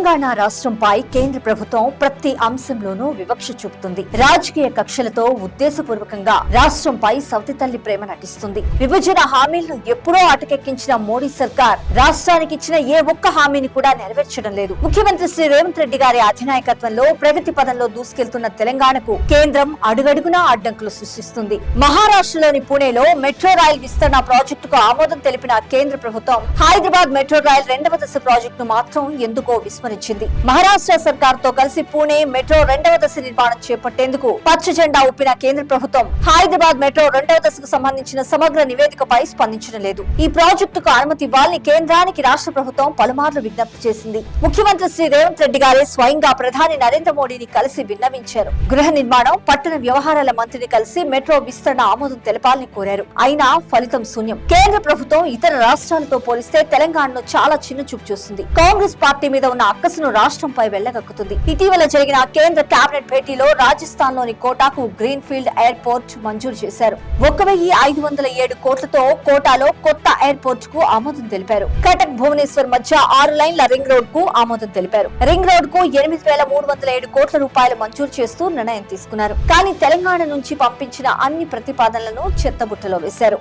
తెలంగాణ రాష్ట్రంపై కేంద్ర ప్రభుత్వం ప్రతి అంశంలోనూ వివక్ష చూపుతుంది. రాజకీయ కక్షలతో ఉద్దేశపూర్వకంగా రాష్ట్రంపై సవతి తల్లి ప్రేమ నటిస్తుంది. విభజన హామీలను ఎప్పుడో అటకెక్కించిన మోడీ సర్కార్ రాష్ట్రానికి ఇచ్చిన ఏ ఒక్క హామీని కూడా నెరవేర్చడం లేదు. ముఖ్యమంత్రి శ్రీ రేవంత్ రెడ్డి గారి అధినాయకత్వంలో ప్రగతి పదంలో దూసుకెళ్తున్న తెలంగాణకు కేంద్రం అడుగడుగునా అడ్డంకులు సృష్టిస్తుంది. మహారాష్ట్రలోని పూణేలో మెట్రో రైల్ విస్తరణ ప్రాజెక్టుకు ఆమోదం తెలిపిన కేంద్ర ప్రభుత్వం హైదరాబాద్ మెట్రో రైల్ 2వ దశ ప్రాజెక్టును మాత్రం ఎందుకో విస్మరించింది. మహారాష్ట్ర సర్కార్ తో కలిసి పూణే మెట్రో 2వ దశ నిర్మాణం చేపట్టేందుకు పచ్చ జెండా ఊపిన కేంద్ర ప్రభుత్వం హైదరాబాద్ మెట్రో 2వ దశకు సంబంధించిన సమగ్ర నివేదికపై స్పందించడం లేదు. ఈ ప్రాజెక్టుకు అనుమతి ఇవ్వాలని కేంద్రానికి రాష్ట్ర ప్రభుత్వం పలుమార్లు విజ్ఞప్తి చేసింది. ముఖ్యమంత్రి శ్రీ రేవంత్ రెడ్డి గారే స్వయంగా ప్రధాని నరేంద్ర మోడీని కలిసి విన్నవించారు. గృహ నిర్మాణం, పట్టణ వ్యవహారాల మంత్రిని కలిసి మెట్రో విస్తరణ ఆమోదం తెలపాలని కోరారు. అయినా ఫలితం శూన్యం. కేంద్ర ప్రభుత్వం ఇతర రాష్ట్రాలతో పోలిస్తే తెలంగాణను చాలా చిన్న చూపు చూస్తుంది. కాంగ్రెస్ పార్టీ మీద ఉన్న అక్కసును రాష్ట్రంపై వెళ్లగక్కుతుంది. ఇటీవల జరిగిన కేంద్ర కేబినెట్ భేటీలో రాజస్థాన్ లోని కోటాకు గ్రీన్ ఫీల్డ్ ఎయిర్పోర్ట్ మంజూరు చేశారు. 1507 కోట్లతో కోటాలో కొత్త ఎయిర్పోర్ట్ కు ఆమోదం తెలిపారు. కటక్ భువనేశ్వర్ మధ్య 6 లైన్ల రింగ్ రోడ్ కు ఆమోదం తెలిపారు. రింగ్ రోడ్ కు 8307 కోట్ల రూపాయలు మంజూరు చేస్తూ నిర్ణయం తీసుకున్నారు. కానీ తెలంగాణ నుంచి పంపించిన అన్ని ప్రతిపాదనలను చెత్తబుట్టలో వేశారు.